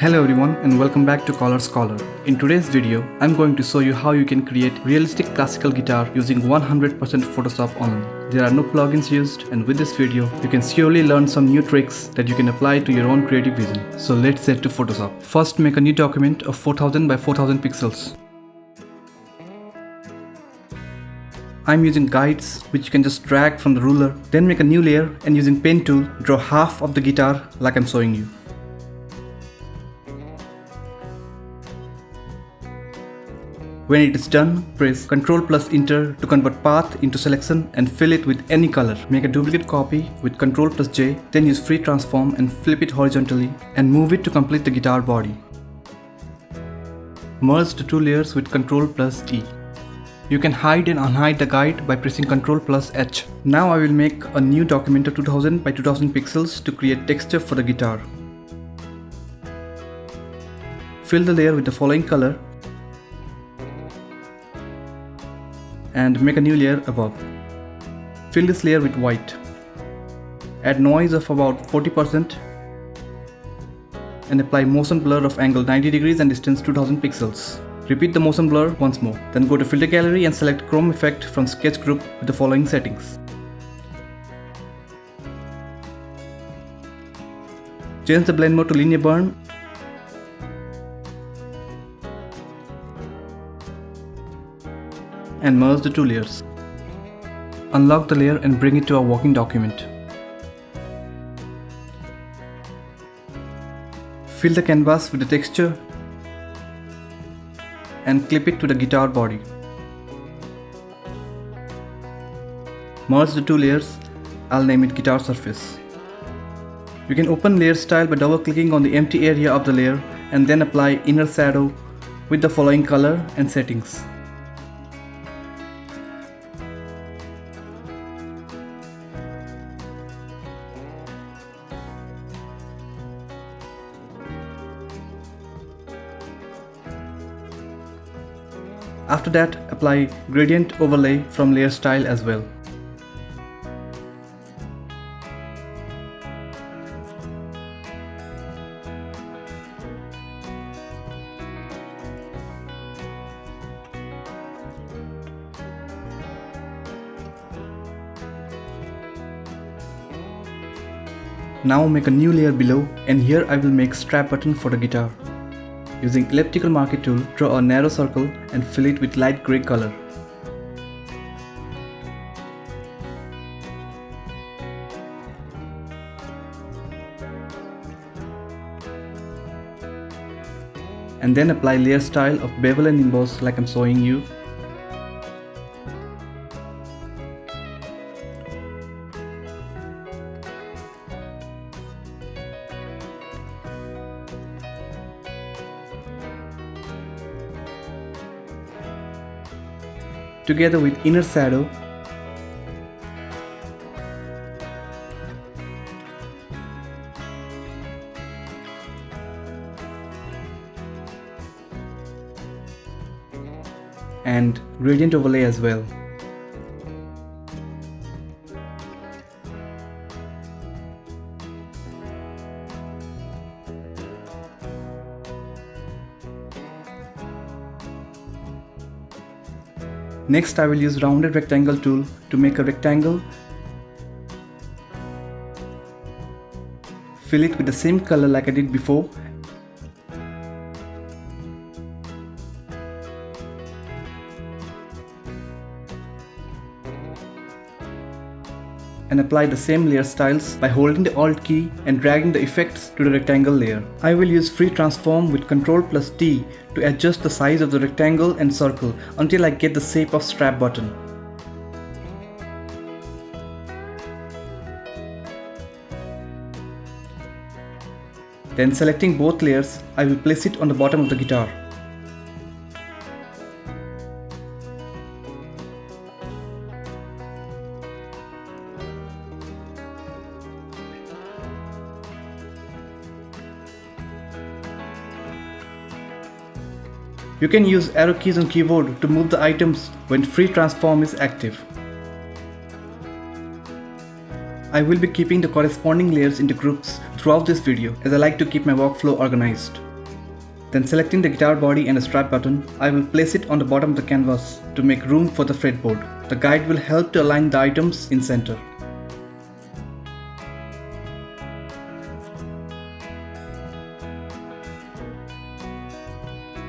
Hello everyone and welcome back to Color Scholar. In today's video, I'm going to show you how you can create realistic classical guitar using 100% Photoshop only. There are no plugins used, and with this video, you can surely learn some new tricks that you can apply to your own creative vision. So let's head to Photoshop. First, make a new document of 4000 by 4000 pixels. I'm using guides which you can just drag from the ruler. Then make a new layer and using pen tool, draw half of the guitar like I'm showing you. When it is done, press Ctrl plus Enter to convert path into selection and fill it with any color. Make a duplicate copy with Ctrl plus J, then use free transform and flip it horizontally and move it to complete the guitar body. Merge the two layers with Ctrl plus E. You can hide and unhide the guide by pressing Ctrl plus H. Now I will make a new document of 2000 by 2000 pixels to create texture for the guitar. Fill the layer with the following color and make a new layer above. Fill this layer with white. Add noise of about 40% and apply motion blur of angle 90 degrees and distance 2000 pixels. Repeat the motion blur once more. Then go to filter gallery and select chrome effect from sketch group with the following settings. Change the blend mode to linear burn. And merge the two layers. Unlock the layer and bring it to our working document. Fill the canvas with the texture and clip it to the guitar body. Merge the two layers. I'll name it guitar surface. You can open layer style by double clicking on the empty area of the layer and then apply inner shadow with the following color and settings. After that, apply gradient overlay from layer style as well. Now make a new layer below, and here I will make strap button for the guitar. Using elliptical marquee tool, draw a narrow circle and fill it with light grey color. And then apply layer style of bevel and emboss like I'm showing you. Together with inner shadow, and gradient overlay as well. Next, I will use rounded rectangle tool to make a rectangle. Fill it with the same color like I did before. And apply the same layer styles by holding the Alt key and dragging the effects to the rectangle layer. I will use free transform with Ctrl plus T to adjust the size of the rectangle and circle until I get the shape of strap button. Then selecting both layers, I will place it on the bottom of the guitar. You can use arrow keys on keyboard to move the items when free transform is active. I will be keeping the corresponding layers into groups throughout this video as I like to keep my workflow organized. Then selecting the guitar body and the strap button, I will place it on the bottom of the canvas to make room for the fretboard. The guide will help to align the items in center.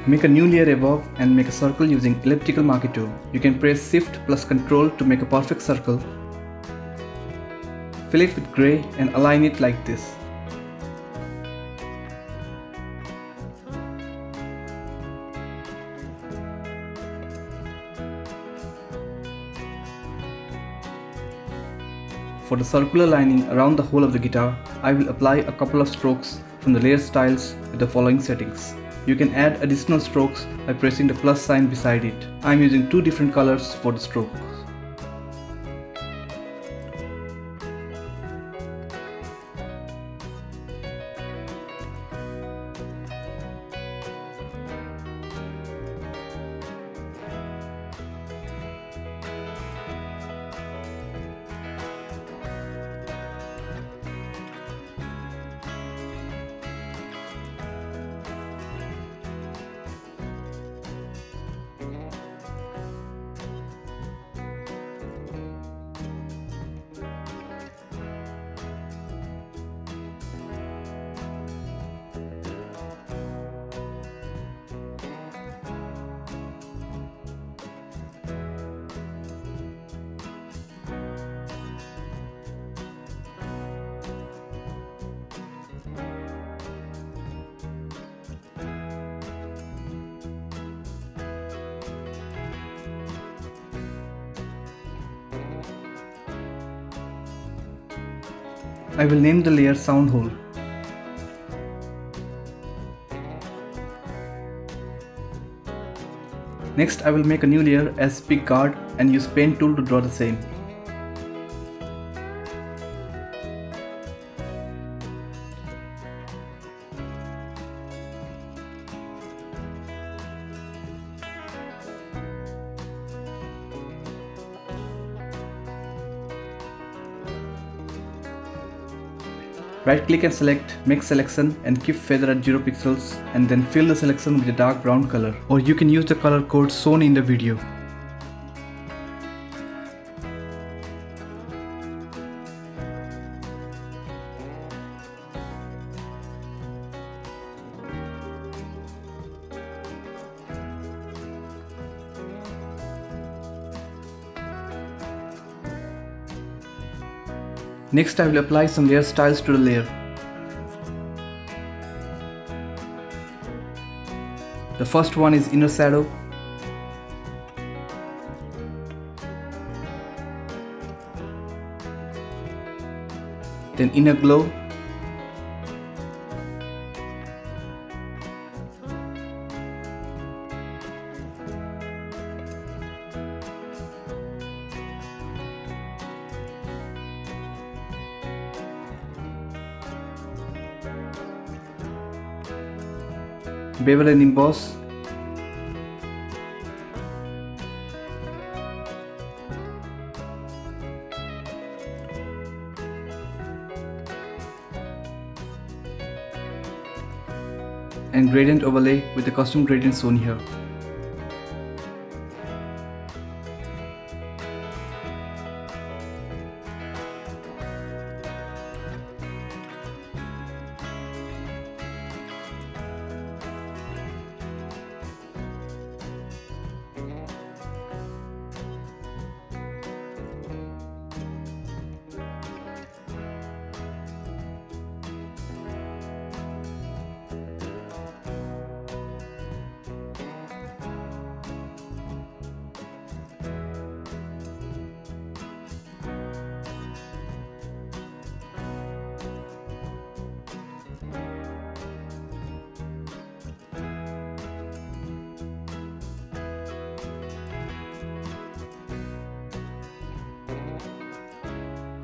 Make a new layer above and make a circle using elliptical marquee tool. You can press Shift plus Ctrl to make a perfect circle. Fill it with grey and align it like this. For the circular lining around the whole of the guitar, I will apply a couple of strokes from the layer styles with the following settings. You can add additional strokes by pressing the plus sign beside it. I am using two different colors for the strokes. I will name the layer Sound Hole. Next, I will make a new layer as Pick Guard and use Pen tool to draw the same. Right click and select Make Selection and keep feather at 0 pixels and then fill the selection with a dark brown color, or you can use the color code shown in the video. Next, I will apply some layer styles to the layer. The first one is Inner Shadow. Then Inner Glow. Bevel and Emboss. And Gradient Overlay with the custom gradient shown here.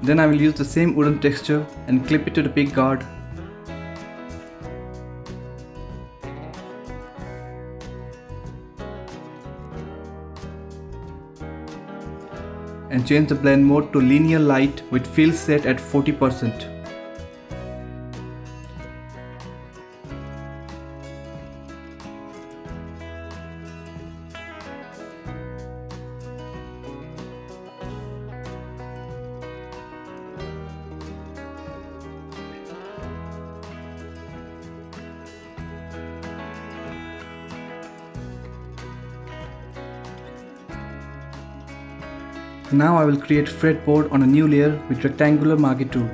Then I will use the same wooden texture and clip it to the pick guard. And change the blend mode to linear light with fill set at 40%. Now I will create fretboard on a new layer with rectangular marquee tool.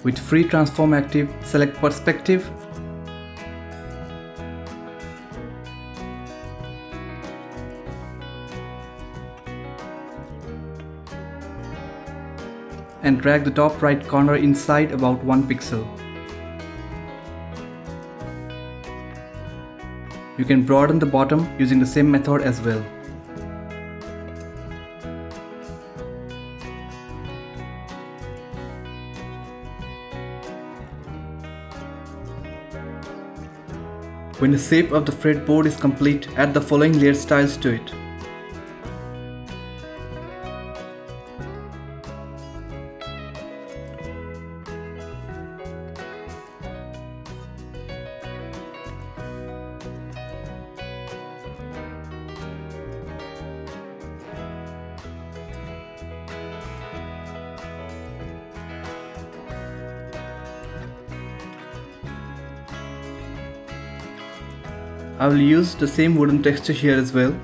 With free transform active, select perspective and drag the top right corner inside about 1 pixel. You can broaden the bottom using the same method as well. When the shape of the fretboard is complete, add the following layer styles to it. I will use the same wooden texture here as well.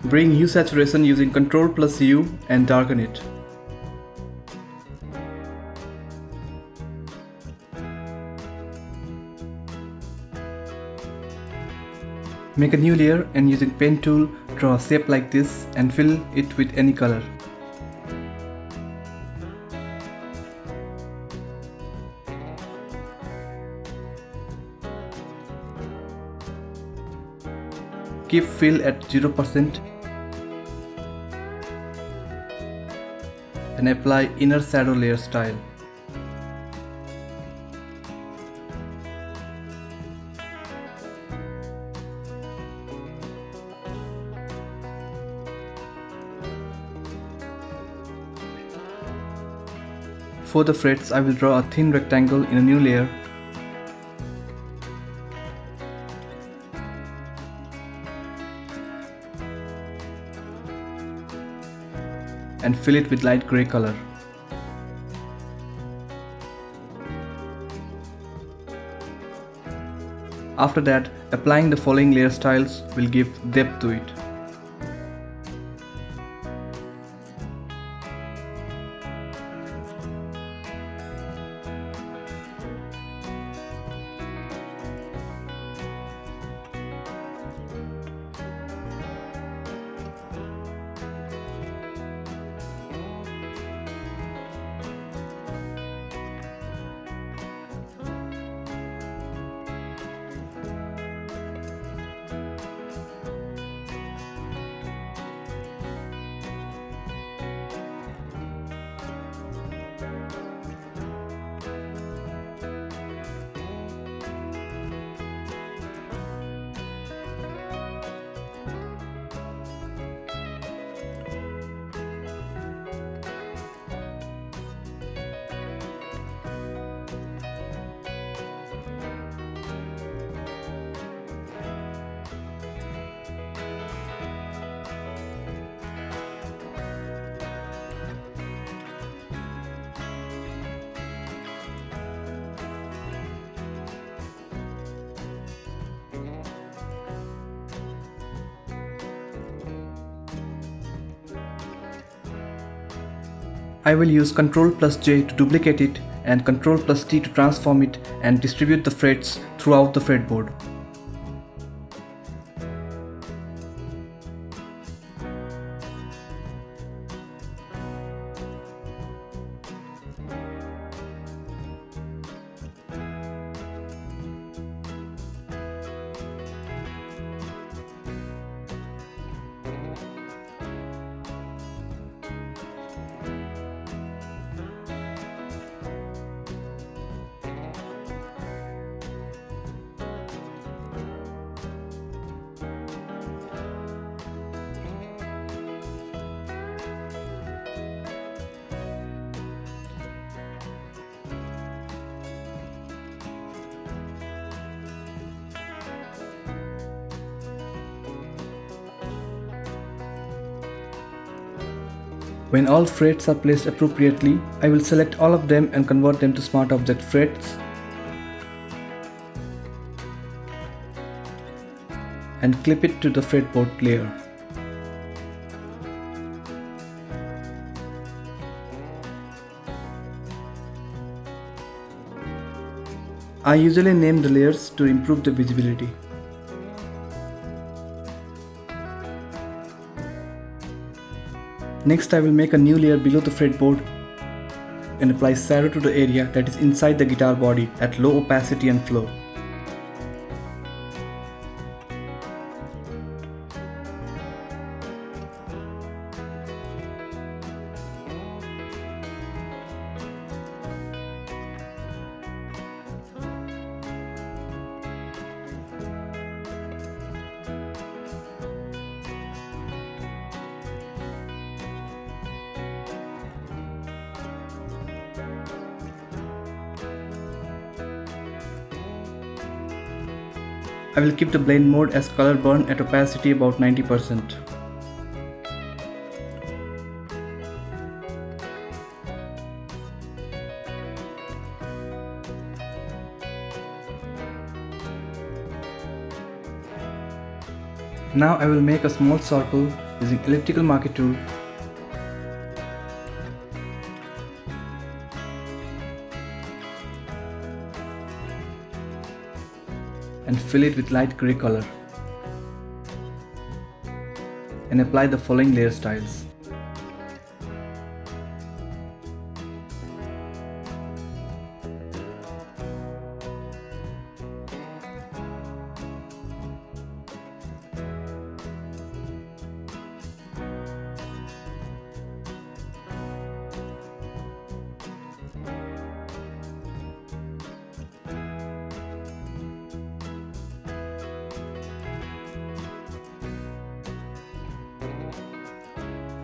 Bring hue saturation using Ctrl+U and darken it. Make a new layer and using pen tool, draw a shape like this and fill it with any color. Keep fill at 0% and apply inner shadow layer style. For the frets, I will draw a thin rectangle in a new layer. And fill it with light grey color. After that, applying the following layer styles will give depth to it. I will use Ctrl+J to duplicate it and Ctrl+T to transform it and distribute the frets throughout the fretboard. When all frets are placed appropriately, I will select all of them and convert them to Smart Object frets and clip it to the fretboard layer. I usually name the layers to improve the visibility. Next, I will make a new layer below the fretboard and apply shadow to the area that is inside the guitar body at low opacity and flow. I will keep the blend mode as color burn at opacity about 90%. Now I will make a small circle using elliptical marquee tool . And fill it with light gray color and apply the following layer styles.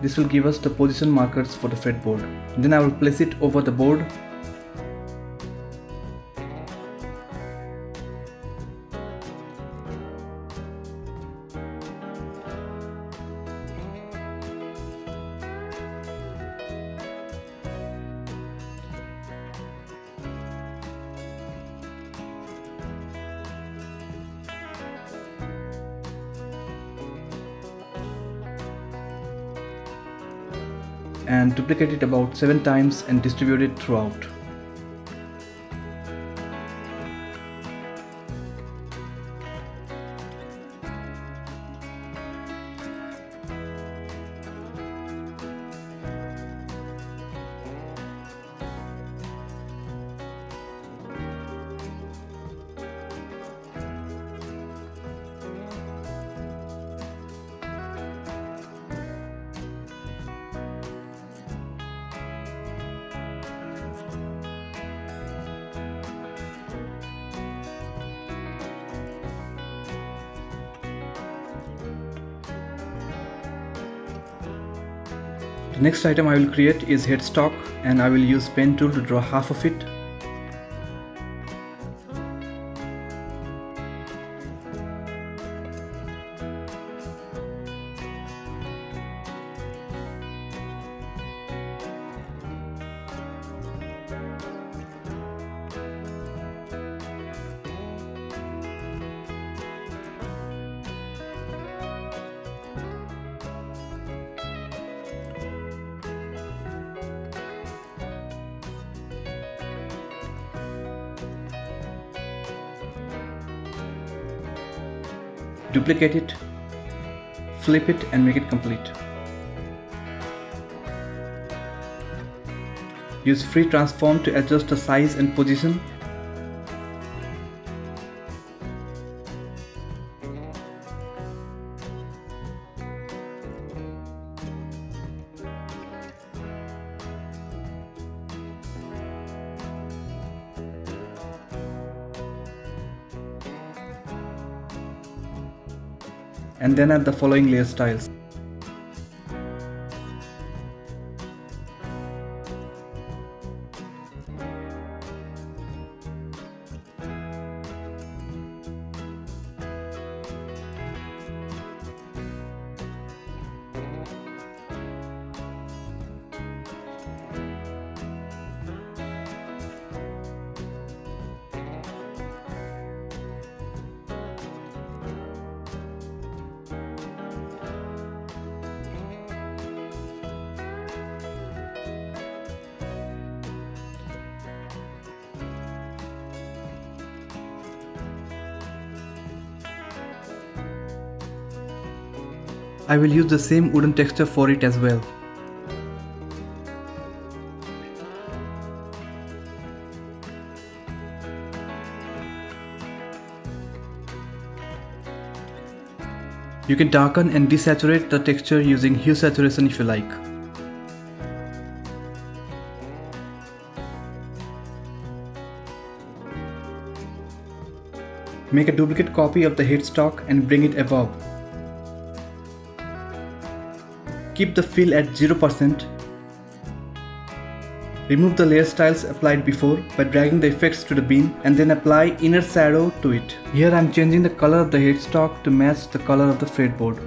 This will give us the position markers for the fretboard. Then I will place it over the board . And duplicate it about 7 times and distribute it throughout. The next item I will create is headstock, and I will use pen tool to draw half of it. Duplicate it, flip it and make it complete. Use free transform to adjust the size and position. And then add the following layer styles. I will use the same wooden texture for it as well. You can darken and desaturate the texture using hue saturation if you like. Make a duplicate copy of the headstock and bring it above. Keep the fill at 0%. Remove the layer styles applied before by dragging the effects to the bin and then apply inner shadow to it. Here I am changing the color of the headstock to match the color of the fretboard.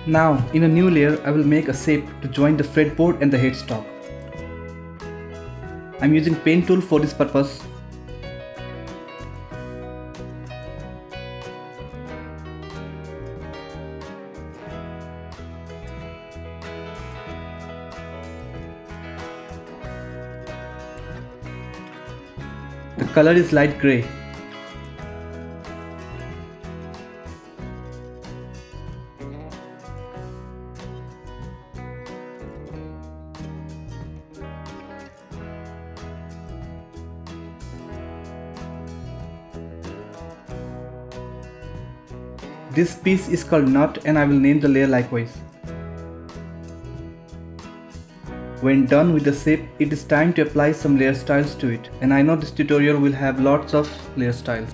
Now, in a new layer, I will make a shape to join the fretboard and the headstock. I am using pen tool for this purpose. The color is light grey. This piece is called nut and I will name the layer likewise. When done with the shape, it is time to apply some layer styles to it, and I know this tutorial will have lots of layer styles.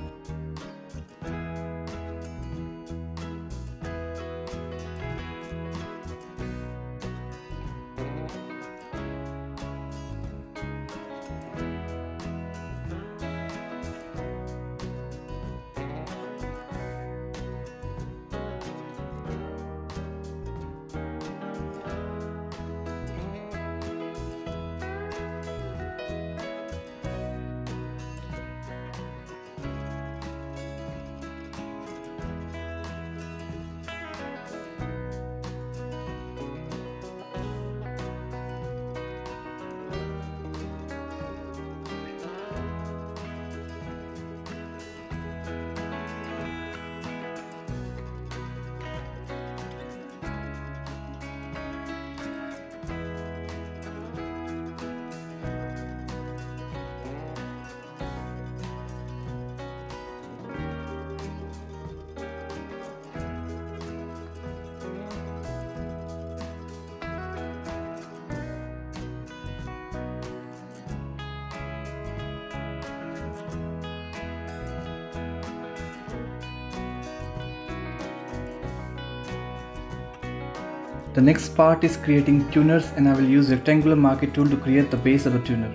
The next part is creating tuners, and I will use rectangular marquee tool to create the base of the tuner.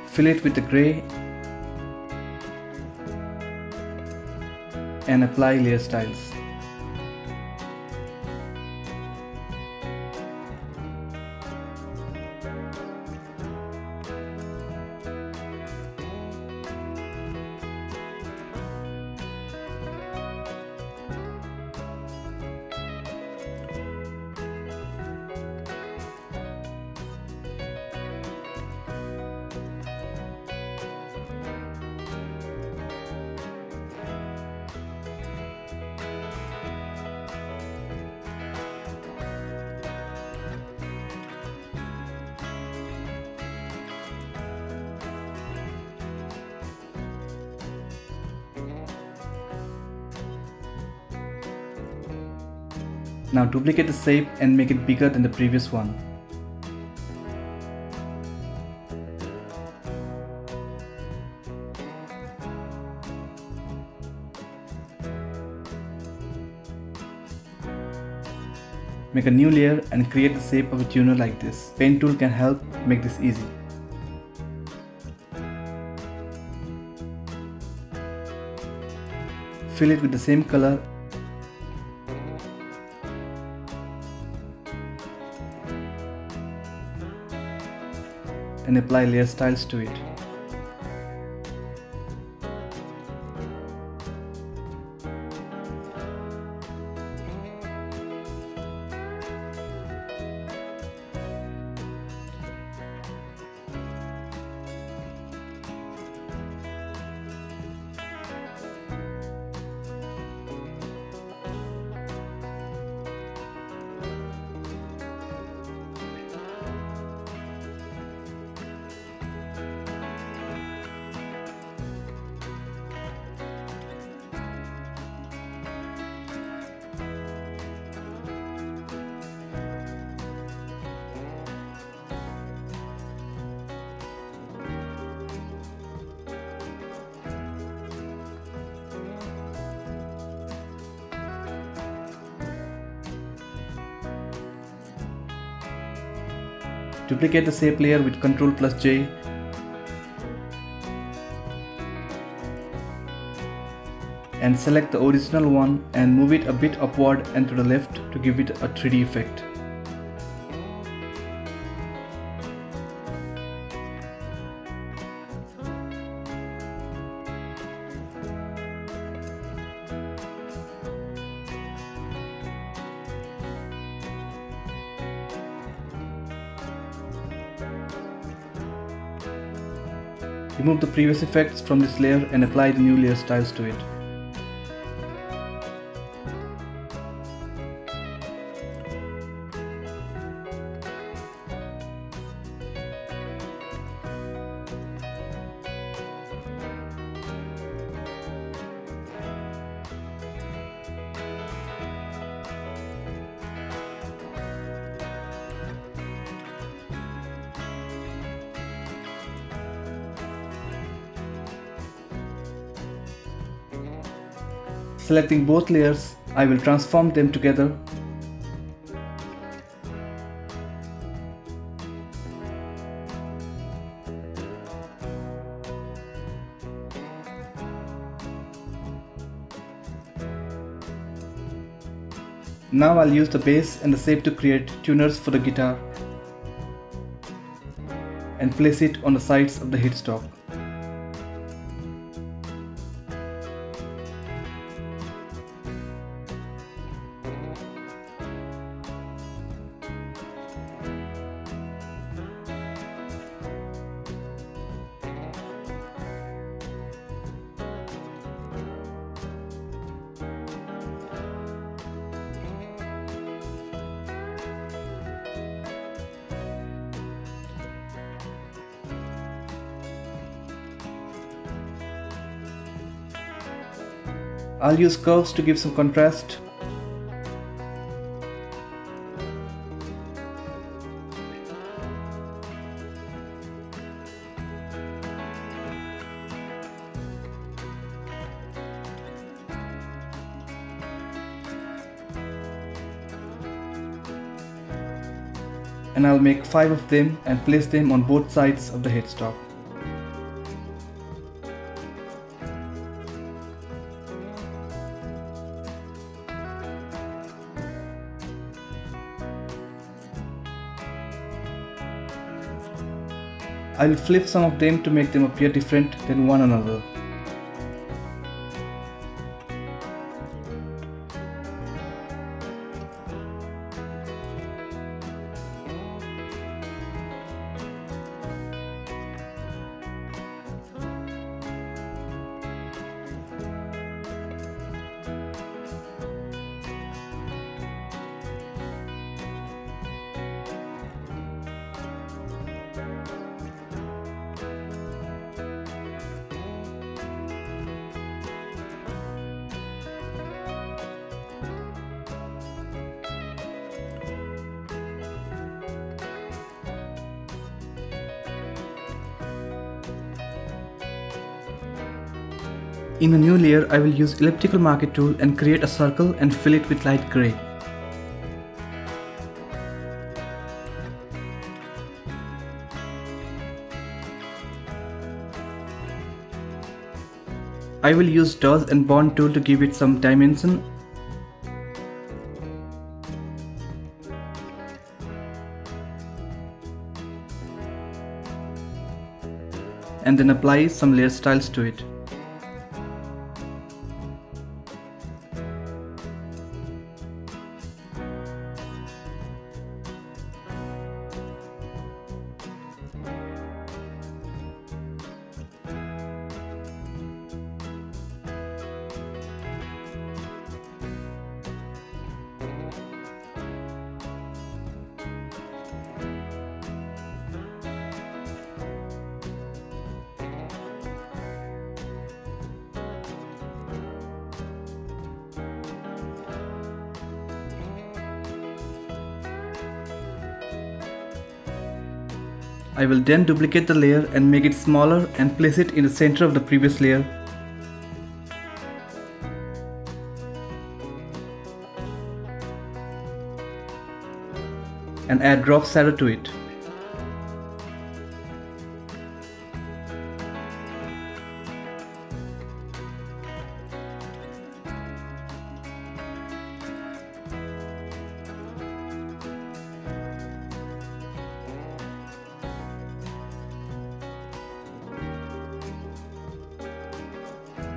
Fill it with the grey and apply layer styles. Now duplicate the shape and make it bigger than the previous one. Make a new layer and create the shape of a tuner like this. Pen tool can help make this easy. fill it with the same color and apply layer styles to it. Duplicate the shape layer with Ctrl+J and select the original one and move it a bit upward and to the left to give it a 3D effect. Remove the previous effects from this layer and apply the new layer styles to it. Selecting both layers, I will transform them together . Now I'll use the bass and the shape to create tuners for the guitar and place it on the sides of the headstock. I'll use curves to give some contrast . And I'll make 5 of them and place them on both sides of the headstock. I will flip some of them to make them appear different than one another. In a new layer, I will use elliptical marquee tool and create a circle and fill it with light gray. I will use Dodge and Bond tool to give it some dimension. And then apply some layer styles to it. I will then duplicate the layer and make it smaller and place it in the center of the previous layer. And add drop shadow to it.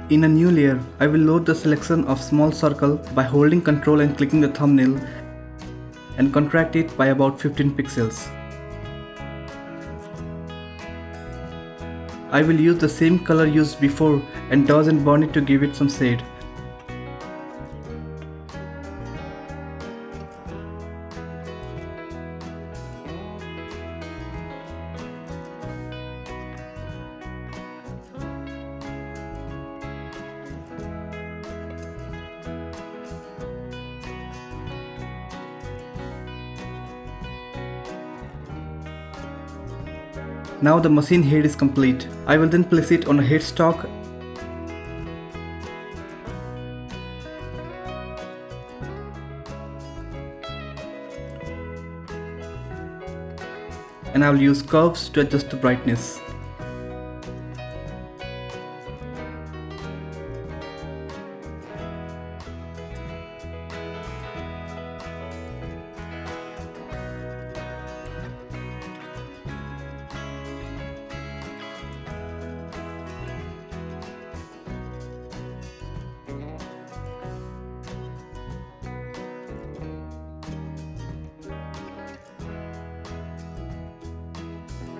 In a new layer, I will load the selection of small circle by holding Ctrl and clicking the thumbnail and contract it by about 15 pixels. I will use the same color used before and dodge and burn it to give it some shade. Now the machine head is complete. I will then place it on a headstock and I will use curves to adjust the brightness.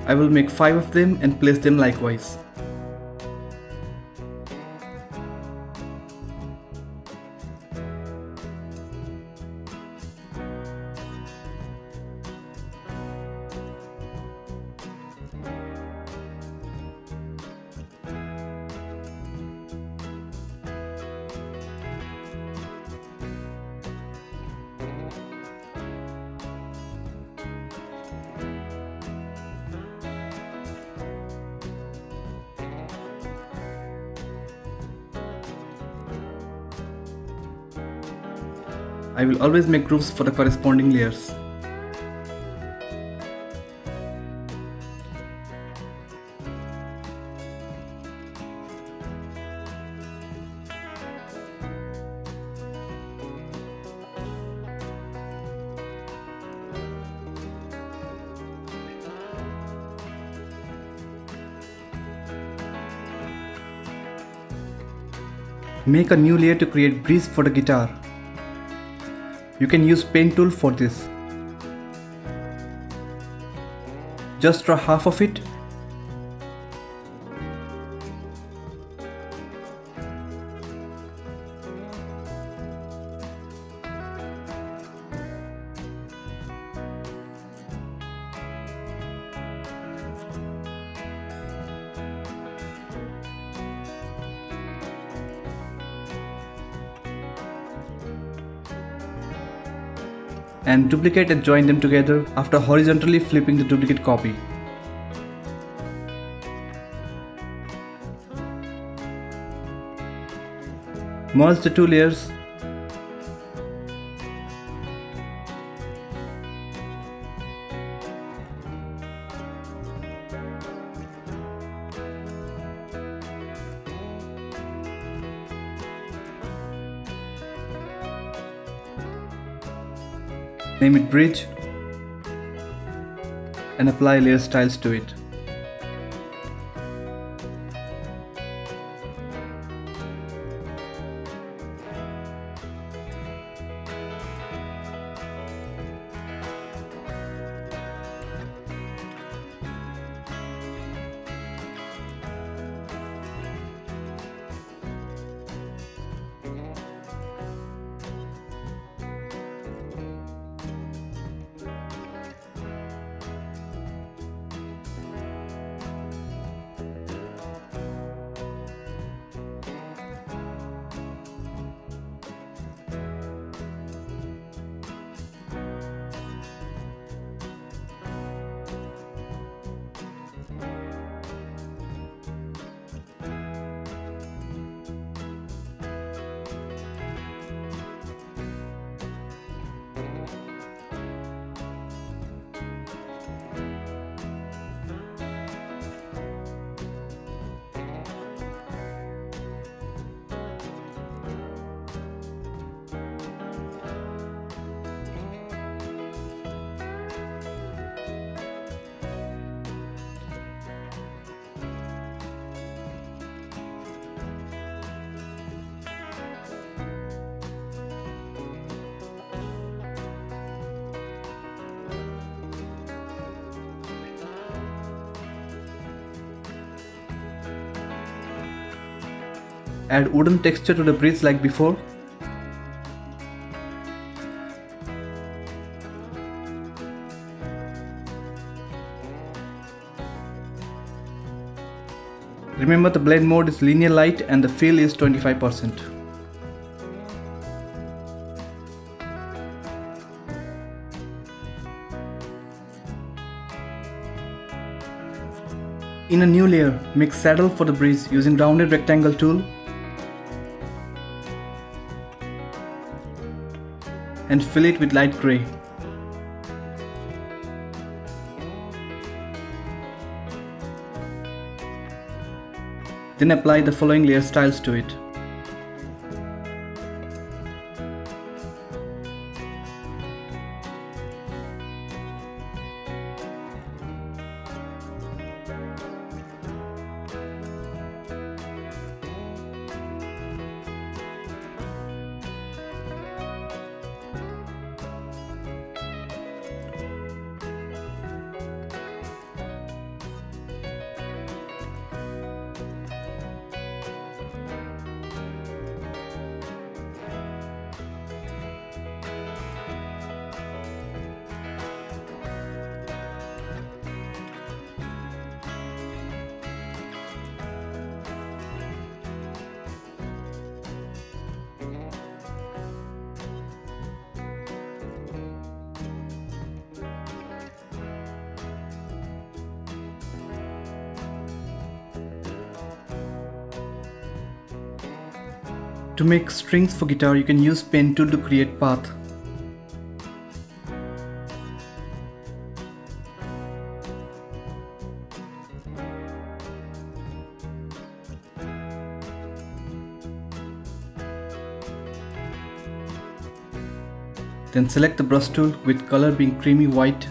I will make 5 of them and place them likewise. I will always make grooves for the corresponding layers. Make a new layer to create breeze for the guitar. You can use pen tool for this. Just draw half of it . And duplicate and join them together after horizontally flipping the duplicate copy. Merge the two layers . Name it bridge and apply layer styles to it. Add wooden texture to the bridge like before. Remember, the blend mode is linear light and the fill is 25%. In a new layer, make saddle for the bridge using rounded rectangle tool and fill it with light gray. Then apply the following layer styles to it. To make strings for guitar, you can use pen tool to create path. Then select the brush tool with color being creamy white,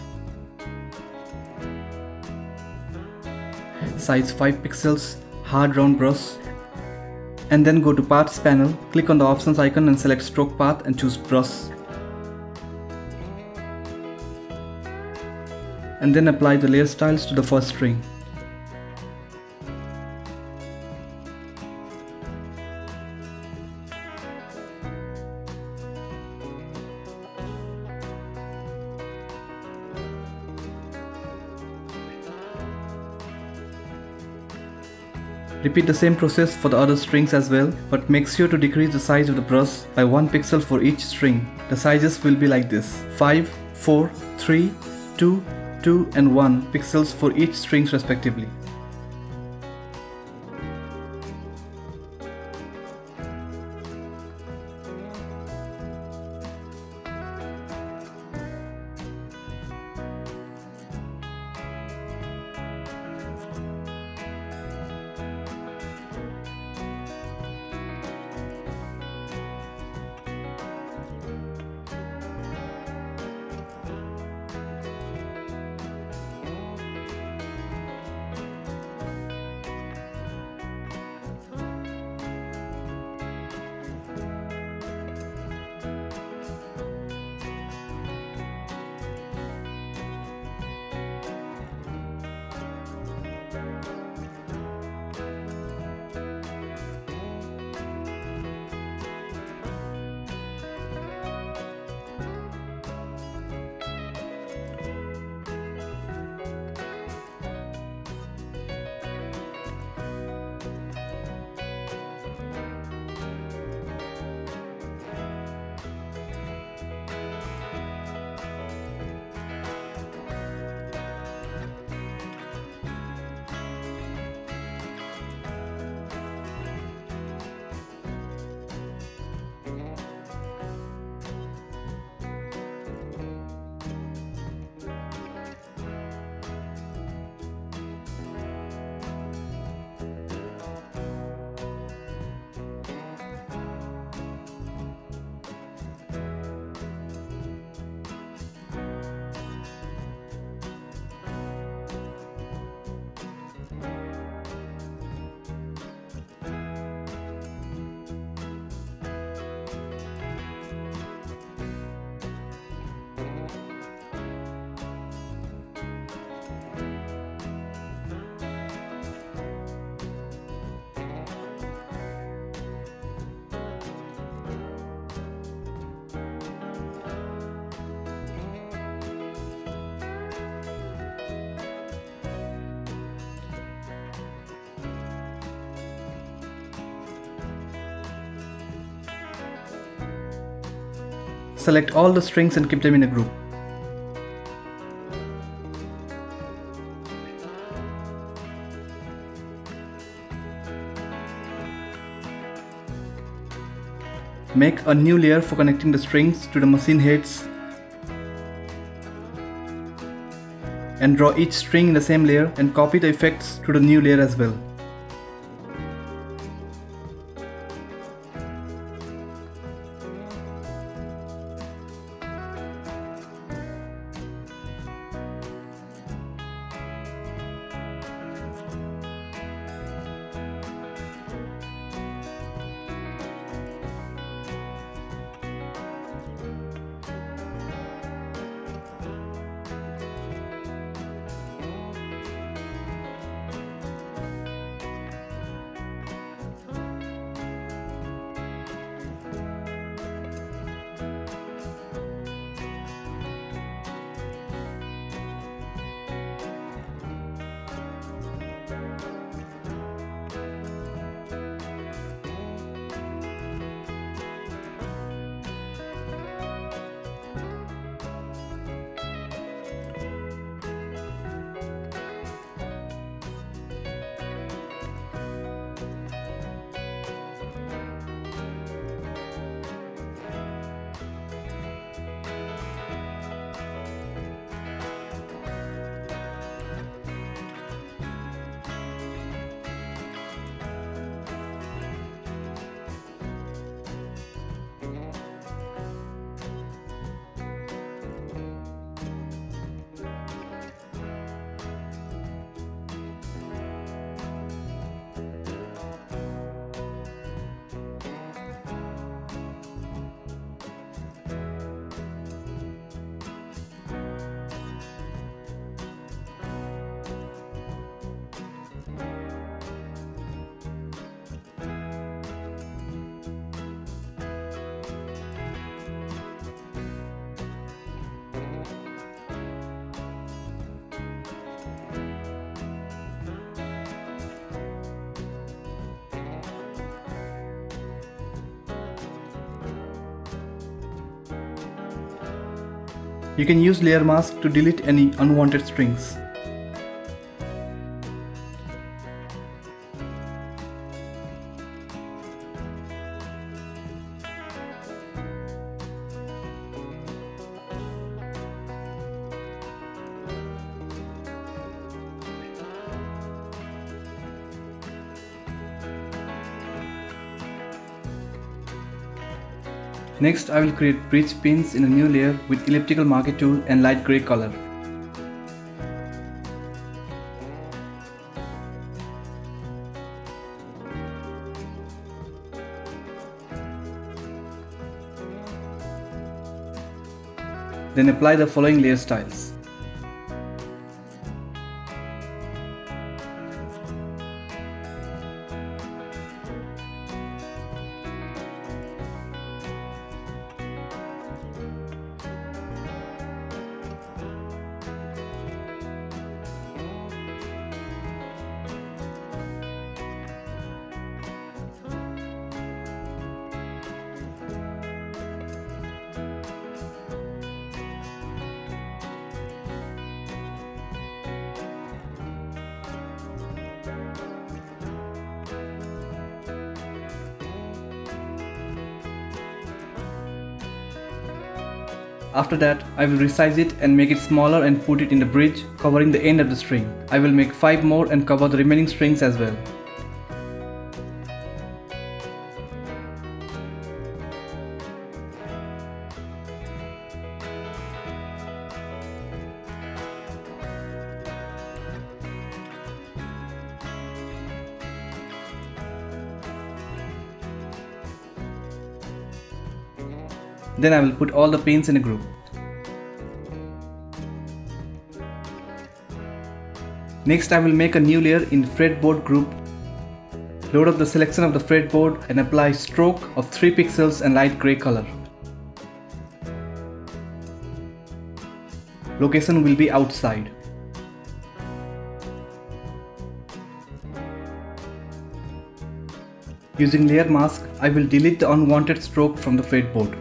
size 5 pixels, hard round brush, and then go to Paths panel, click on the options icon and select stroke path and choose brush. And then apply the layer styles to the first string. Repeat the same process for the other strings as well, but make sure to decrease the size of the brush by 1 pixel for each string. The sizes will be like this: 5, 4, 3, 2, 2 and 1 pixels for each strings respectively. Select all the strings and keep them in a group. Make a new layer for connecting the strings to the machine heads and draw each string in the same layer and copy the effects to the new layer as well. You can use layer mask to delete any unwanted strings. Next, I will create bridge pins in a new layer with elliptical marquee tool and light grey color. Then apply the following layer styles. After that, I will resize it and make it smaller and put it in the bridge, covering the end of the string. I will make 5 more and cover the remaining strings as well. Then I will put all the pins in a group. Next, I will make a new layer in Fretboard group. Load up the selection of the fretboard and apply stroke of 3 pixels and light grey color. Location will be outside. Using layer mask, I will delete the unwanted stroke from the fretboard.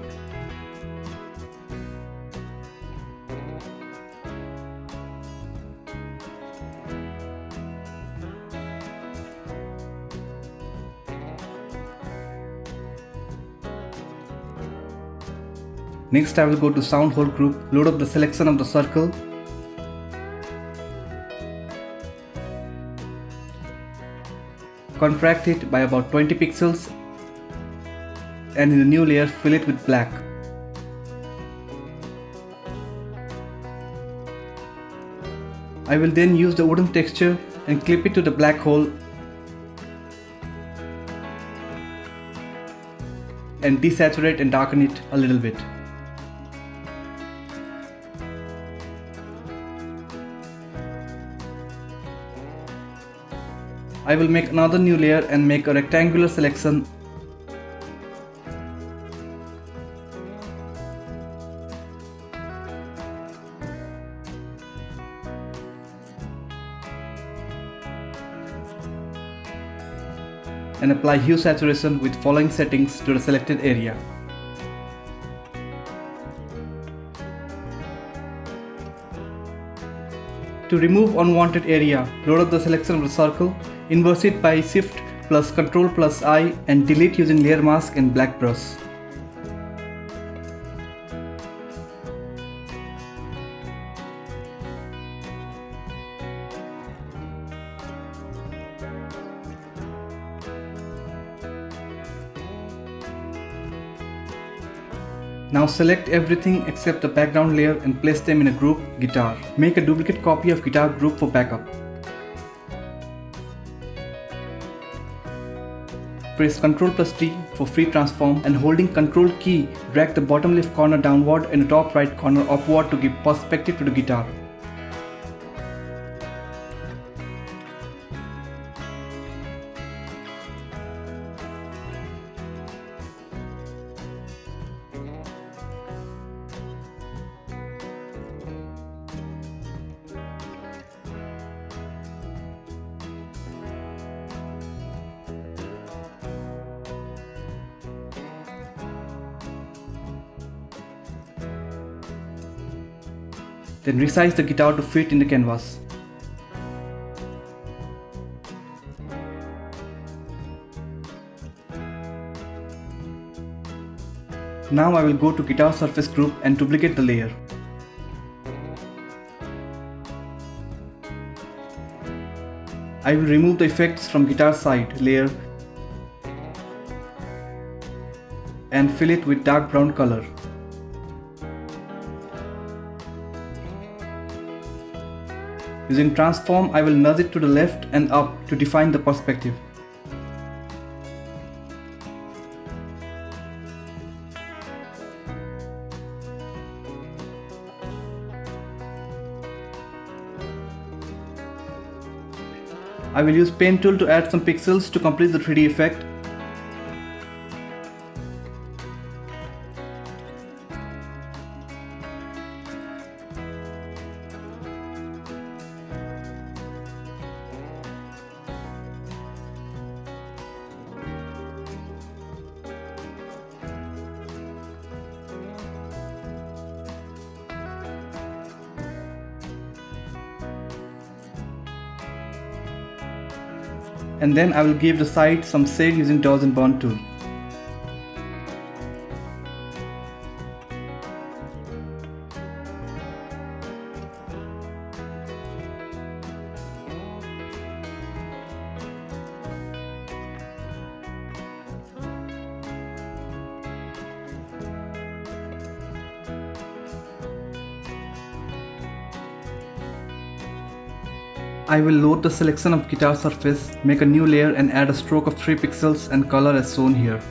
Next I will go to sound hole group, load up the selection of the circle, contract it by about 20 pixels, and in the new layer fill it with black. I will then use the wooden texture and clip it to the black hole and desaturate and darken it a little bit. I will make another new layer and make a rectangular selection . And apply hue saturation with following settings to the selected area. To remove unwanted area, load up the selection of the circle, inverse it by Shift plus Ctrl plus I and delete using layer mask and black brush. Now select everything except the background layer and place them in a group guitar. Make a duplicate copy of guitar group for backup. Press Ctrl plus T for free transform and holding Ctrl key, drag the bottom left corner downward and the top right corner upward to give perspective to the guitar. Then resize the guitar to fit in the canvas. Now I will go to guitar surface group and duplicate the layer. I will remove the effects from guitar side layer and fill it with dark brown color. Using transform, I will nudge it to the left and up to define the perspective. I will use pen tool to add some pixels to complete the 3D effect. And then I will give the side some shade using dodge and burn tool. I will load the selection of guitar surface, make a new layer and add a stroke of 3 pixels and color as shown here.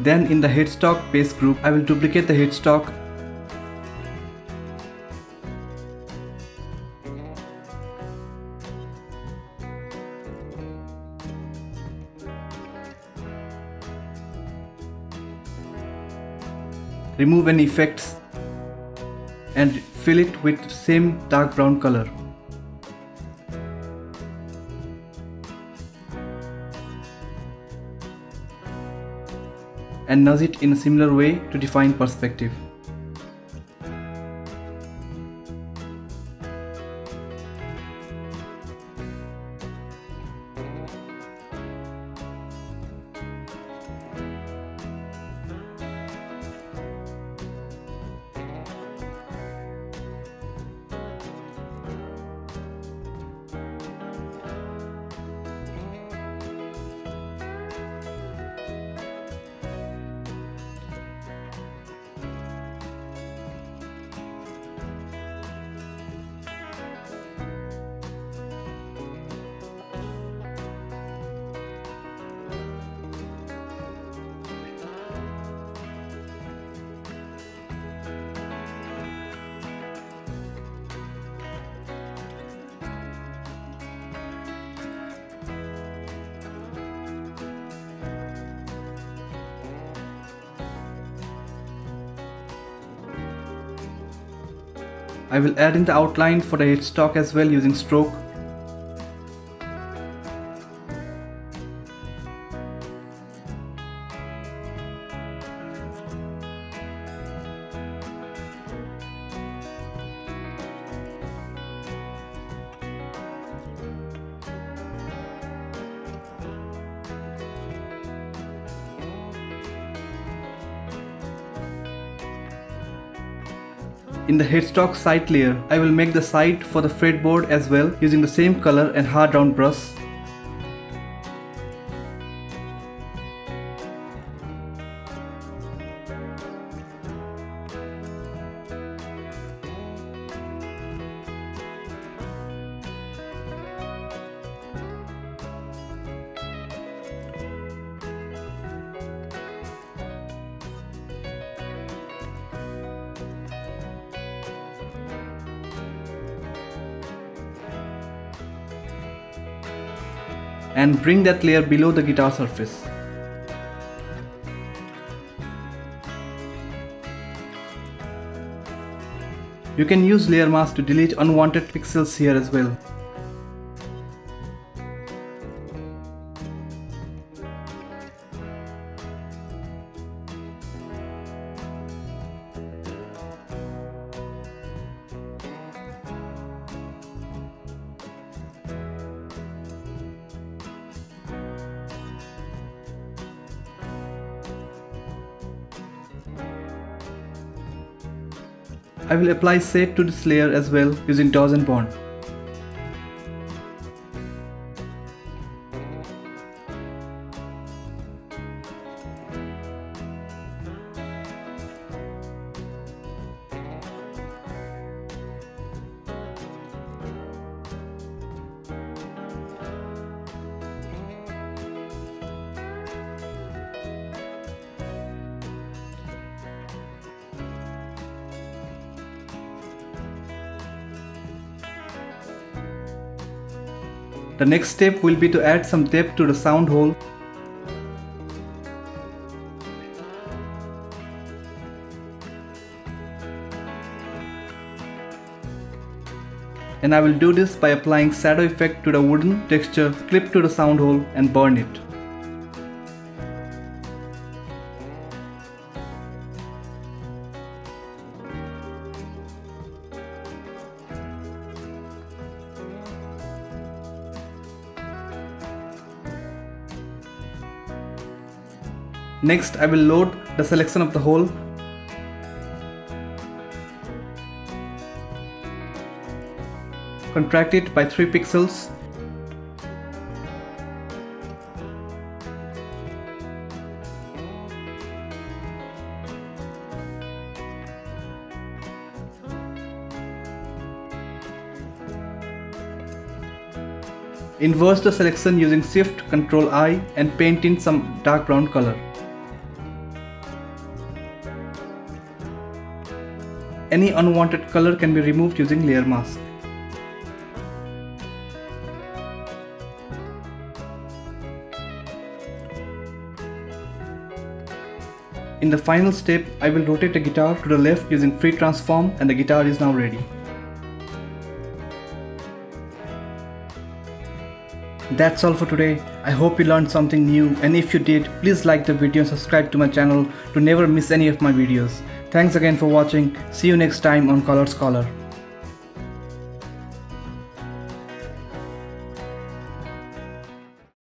Then in the headstock base group, I will duplicate the headstock . Remove any effects and fill it with same dark brown color. and nudge it in a similar way to define perspective. I will add in the outline for the headstock as well using stroke. In the headstock side layer, I will make the side for the fretboard as well using the same color and hard round brush. And bring that layer below the guitar surface. You can use layer mask to delete unwanted pixels here as well. I will apply shade to this layer as well using dodge and bond. The next step will be to add some depth to the sound hole. And I will do this by applying shadow effect to the wooden texture clipped to the sound hole and burn it. Next, I will load the selection of the hole. Contract it by 3 pixels. Inverse the selection using Shift Ctrl I and paint in some dark brown color. Any unwanted color can be removed using layer mask. In the final step, I will rotate the guitar to the left using free transform and the guitar is now ready. That's all for today. I hope you learned something new, and if you did, please like the video and subscribe to my channel to never miss any of my videos. Thanks again for watching. See you next time on Color Scholar.